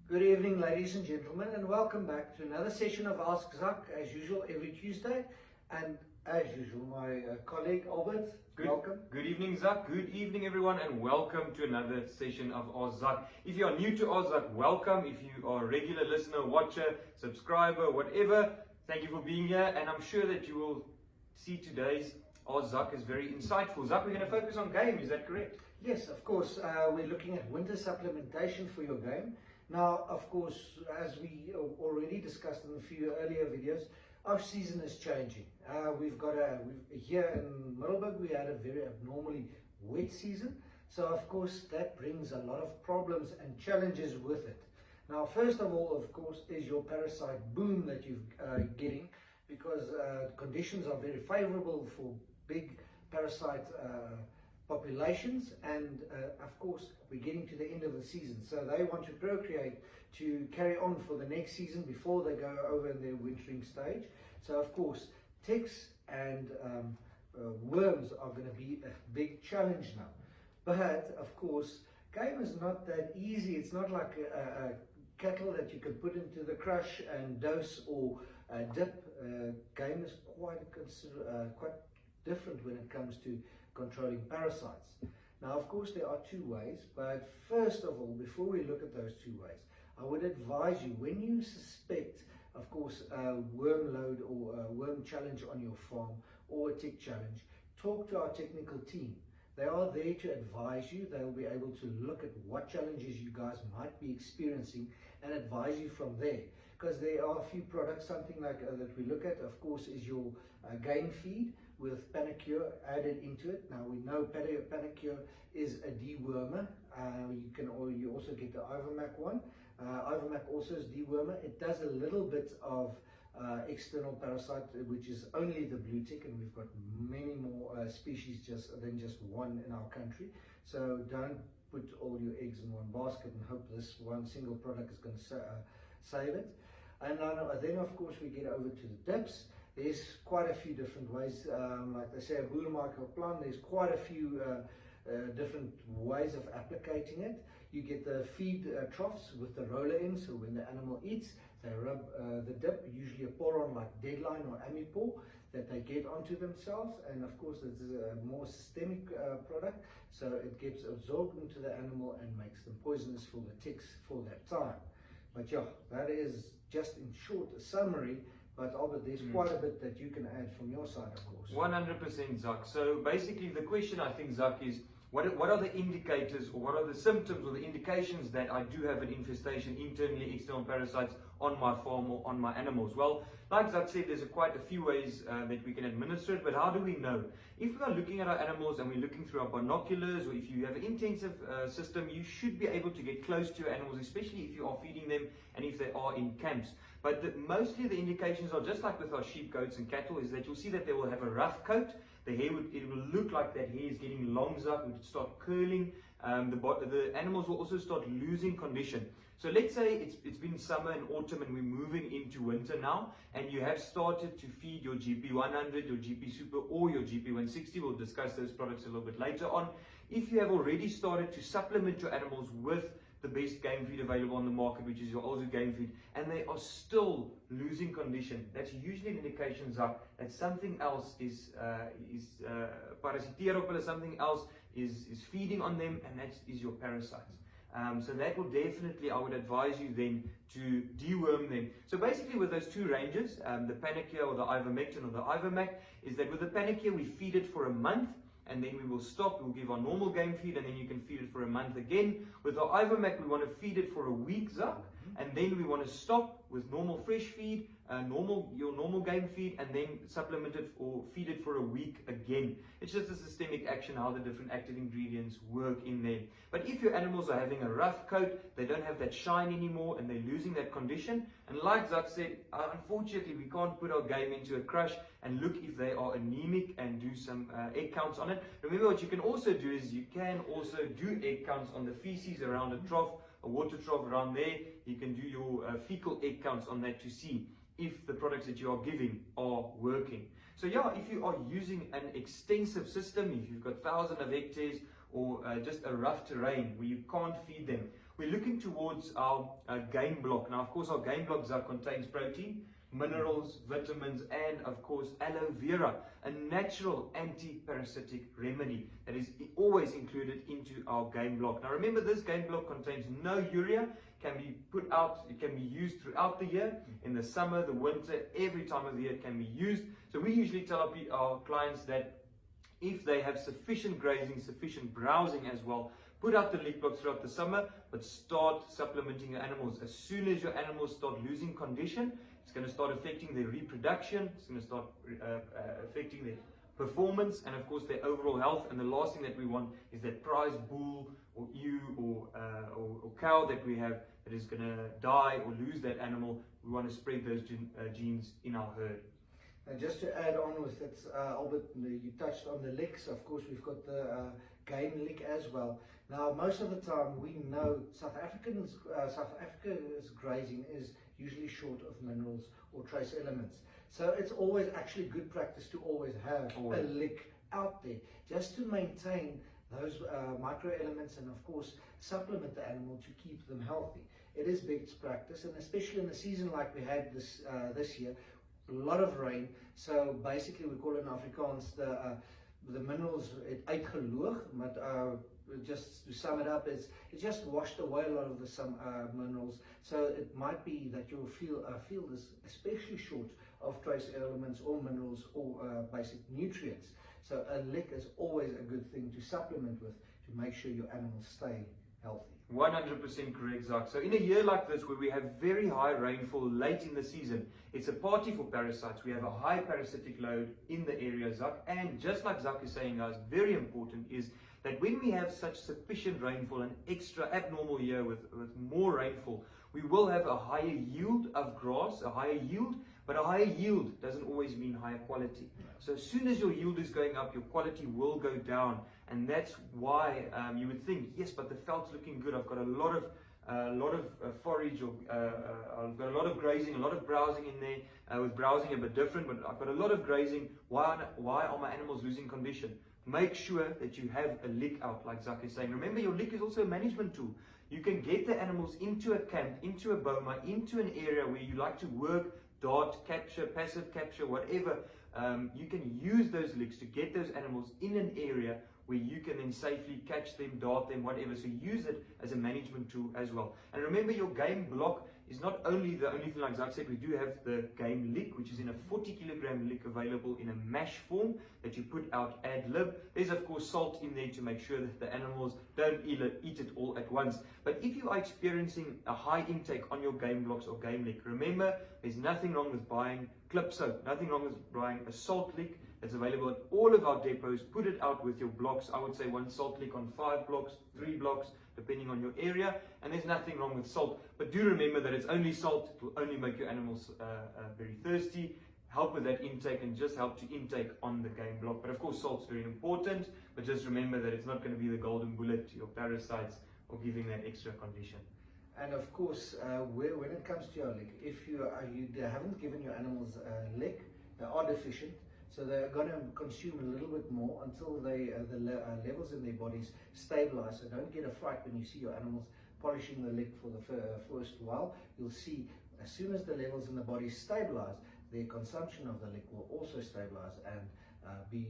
Good evening, ladies and gentlemen, and welcome back to another session of Ask Zak, as usual, every Tuesday. And as usual, my colleague Albert, welcome. Good evening, Zak. Good evening, everyone, and welcome to another session of Ask Zak. If you are new to Ask Zak, welcome. If you are a regular listener, watcher, subscriber, whatever, thank you for being here. And I'm sure that you will see today's Ask Zak is very insightful. Zak, we're going to focus on game. Is that correct? Yes, of course. We're looking at winter supplementation for your game. Now, of course, as we already discussed in a few earlier videos, our season is changing. Here in Middelburg, we had a very abnormally wet season. So, of course, that brings a lot of problems and challenges with it. Now, first of all, of course, is your parasite boom that you're getting, because conditions are very favorable for big parasite populations, and of course we're getting to the end of the season, so they want to procreate to carry on for the next season before they go over in their wintering stage. So of course ticks and worms are going to be a big challenge now. But of course game is not that easy. It's not like a cattle that you can put into the crush and dose or dip. Game is quite different when it comes to controlling parasites. Now, of course, there are two ways, but first of all, before we look at those two ways, I would advise you, when you suspect, of course, a worm load or a worm challenge on your farm or a tick challenge, talk to our technical team. They are there to advise you. They will be able to look at what challenges you guys might be experiencing and advise you from there. Because there are a few products, something like that we look at, of course, is your game feed with Panacur added into it. Now we know Panacur is a dewormer. You also get the Ivermac one. Ivermac also is dewormer. It does a little bit of external parasite, which is only the blue tick, and we've got many more species than just one in our country. So don't put all your eggs in one basket and hope this one single product is going to save it. And then of course we get over to the dips. There's quite a few different ways, like they say, a Boermeijer plan. There's quite a few different ways of applicating it. You get the feed troughs with the roller in, so when the animal eats, they rub the dip, usually a poron like Deadline or Amipor, that they get onto themselves. And of course it's a more systemic product, so it gets absorbed into the animal and makes them poisonous for the ticks for that time. But yeah, that is just in short a summary. But Albert, there's quite a bit that you can add from your side, of course. 100%, Zak. So basically the question, I think, Zak, is what are the indicators, or what are the symptoms or the indications that I do have an infestation, internally external parasites on my farm or on my animals? Well, like Zak said, there's quite a few ways that we can administer it, but how do we know? If we are looking at our animals and we're looking through our binoculars, or if you have an intensive system, you should be able to get close to your animals, especially if you are feeding them and if they are in camps. But mostly the indications are just like with our sheep, goats and cattle, is that you'll see that they will have a rough coat. The hair it will look like that hair is getting long, Zak, it would start curling. The animals will also start losing condition. So let's say it's been summer and autumn and we're moving into winter now, and you have started to feed your GP100, your GP Super or your GP160. We'll discuss those products a little bit later on. If you have already started to supplement your animals with the best game feed available on the market, which is your Alzu game feed, and they are still losing condition, that's usually an indication, Zak, that something else is parasiteer op hulle, something else is feeding on them, and that is your parasites. So that will definitely, I would advise you then to deworm them. So basically with those two ranges, the Panacur or the Ivermectin or the Ivermac, is that with the Panacur we feed it for a month, and then we will stop. We'll give our normal game feed, and then you can feed it for a month again. With our Ivermac, we want to feed it for a week, Zak, and then we want to stop with normal fresh feed, your normal game feed, and then supplement it or feed it for a week again. It's just a systemic action, how the different active ingredients work in there. But if your animals are having a rough coat, they don't have that shine anymore, and they're losing that condition, and like Zak said, unfortunately we can't put our game into a crush and look if they are anemic and do some egg counts on it. Remember, what you can also do is you can also do egg counts on the feces around a trough, a water trough around there. You can do your fecal egg counts on that to see if the products that you are giving are working. So yeah, if you are using an extensive system, if you've got thousands of hectares or just a rough terrain where you can't feed them, we're looking towards our game block. Now, of course, our game block contains protein, minerals, vitamins, and of course aloe vera, a natural anti-parasitic remedy that is always included into our game block. Now remember, this game block contains no urea, can be put out, it can be used throughout the year, in the summer, the winter, every time of the year it can be used. So we usually tell our clients that if they have sufficient grazing, sufficient browsing as well, put out the lick block throughout the summer, but start supplementing your animals. As soon as your animals start losing condition, it's going to start affecting their reproduction, it's going to start affecting their performance, and of course their overall health. And the last thing that we want is that prize bull or ewe or cow that we have that is going to die or lose that animal. We want to spread those genes in our herd. And just to add on with it, Albert, you touched on the licks. Of course, we've got the game lick as well. Now, most of the time, we know South Africa's grazing is usually short of minerals or trace elements. So it's always actually good practice to always have a lick out there, just to maintain those micro elements and, of course, supplement the animal to keep them healthy. It is best practice, and especially in a season like we had this year, a lot of rain. So basically we call it in Afrikaans the minerals, it uitgeloog, but just to sum it up, it just washed away a lot of the minerals. So it might be that you'll feel this especially short of trace elements or minerals or basic nutrients. So a lick is always a good thing to supplement with to make sure your animals stay healthy. 100% correct, Zak. So in a year like this where we have very high rainfall late in the season, it's a party for parasites. We have a high parasitic load in the area, Zak. And just like Zak is saying, guys, very important is that when we have such sufficient rainfall, an extra abnormal year with more rainfall, we will have a higher yield of grass, a higher yield, but a higher yield doesn't always mean higher quality. So as soon as your yield is going up, your quality will go down. And that's why you would think, yes, but the veld's looking good. I've got a lot of forage, or I've got a lot of grazing, a lot of browsing in there. With browsing a bit different, but I've got a lot of grazing. Why are my animals losing condition? Make sure that you have a lick out, like Zak is saying. Remember, your lick is also a management tool. You can get the animals into a camp, into a boma, into an area where you like to work, dart, capture, passive capture, whatever. You can use those licks to get those animals in an area where you can then safely catch them, dart them, whatever. So use it as a management tool as well. And remember, your game block is not only the only thing, like Zak said, we do have the game lick, which is in a 40-kilogram lick available in a mash form that you put out ad lib. There's of course salt in there to make sure that the animals don't eat it all at once. But if you are experiencing a high intake on your game blocks or game lick, remember, there's nothing wrong with buying clip soap, nothing wrong with buying a salt lick. It's available at all of our depots. Put it out with your blocks. I would say one salt lick on 5 blocks, 3 blocks, depending on your area. And there's nothing wrong with salt. But do remember that it's only salt. It will only make your animals very thirsty. Help with that intake and just help to intake on the game block. But of course, salt's very important. But just remember that it's not going to be the golden bullet to your parasites or giving that extra condition. And of course, when it comes to your lick, if you haven't given your animals a lick, they are deficient. So they're going to consume a little bit more until the levels in their bodies stabilize. So don't get a fright when you see your animals polishing the lick for the first while. You'll see as soon as the levels in the body stabilize, their consumption of the lick will also stabilize and be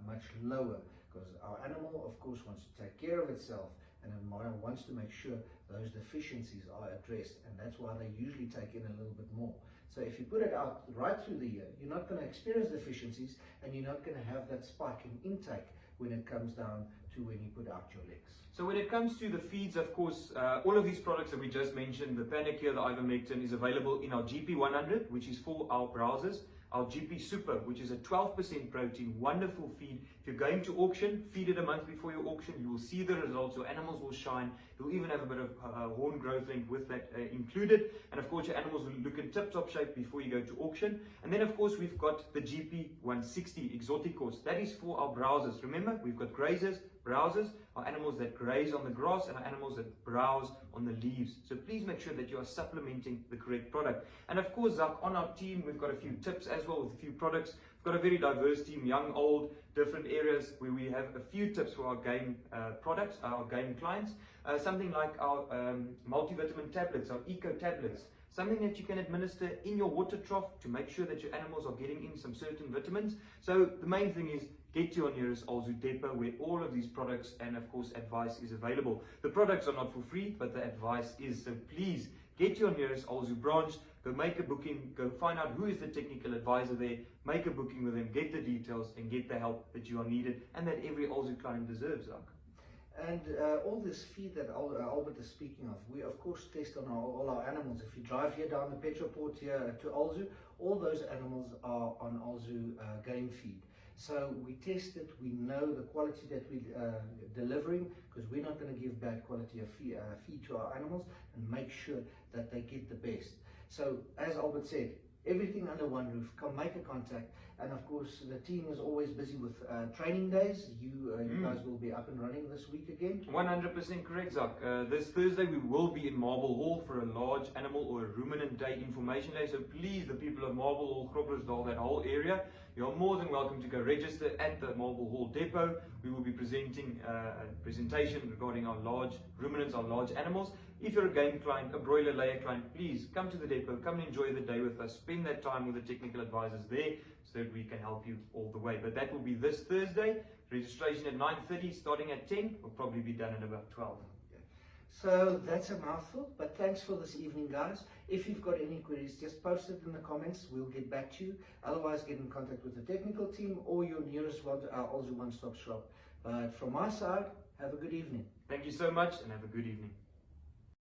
much lower, because our animal, of course, wants to take care of itself and it wants to make sure those deficiencies are addressed, and that's why they usually take in a little bit more. So if you put it out right through the year, you're not going to experience deficiencies, and you're not going to have that spike in intake when it comes down to when you put out your licks. So when it comes to the feeds, of course, all of these products that we just mentioned, the Panacare, the Ivermectin, is available in our GP100, which is for our browsers, our GP Super, which is a 12% protein, wonderful feed. If you're going to auction, feed it a month before your auction. You will see the results. Your animals will shine. You'll even have a bit of horn growth length with that included. And of course, your animals will look in tip-top shape before you go to auction. And then, of course, we've got the GP160 Exoticos. That is for our browsers. Remember, we've got grazers, browsers, our animals that graze on the grass, and our animals that browse on the leaves. So please make sure that you are supplementing the correct product. And of course, Zak, on our team, we've got a few tips as well with a few products We've got a very diverse team, young, old, different areas, where we have a few tips for our game products, our game clients. Something like our multivitamin tablets, our eco tablets, something that you can administer in your water trough to make sure that your animals are getting in some certain vitamins. So the main thing is get to your nearest Alzu depot where all of these products and of course advice is available. The products are not for free, but the advice is, so please get to your nearest Alzu branch, go make a booking, go find out who is the technical advisor there, make a booking with them, get the details and get the help that you are needed and that every Alzu client deserves. And all this feed that Albert is speaking of, we of course test on all our animals. If you drive here down the Petroport here to Alzu, all those animals are on Alzu game feed. So we test it, we know the quality that we're delivering, because we're not going to give bad quality of feed to our animals, and make sure that they get the best. So as Albert said, everything under one roof. Come make a contact, and of course the team is always busy with training days. You guys will be up and running this week again. 100% correct, Zak. This Thursday we will be in Marble Hall for a large animal or a ruminant day information day. So please, the people of Marble Hall, Groblersdal, that whole area, you are more than welcome to go register at the Marble Hall depot. We will be presenting a presentation regarding our large ruminants, our large animals. If you're a game client, a broiler layer client, please come to the depot, come and enjoy the day with us, spend that time with the technical advisors there so that we can help you all the way. But that will be this Thursday, registration at 9:30, starting at 10, will probably be done at about 12. So that's a mouthful, but thanks for this evening, guys. If you've got any queries, just post it in the comments, we'll get back to you. Otherwise, get in contact with the technical team or your nearest Alzu One Stop Shop. But from my side, have a good evening. Thank you so much and have a good evening.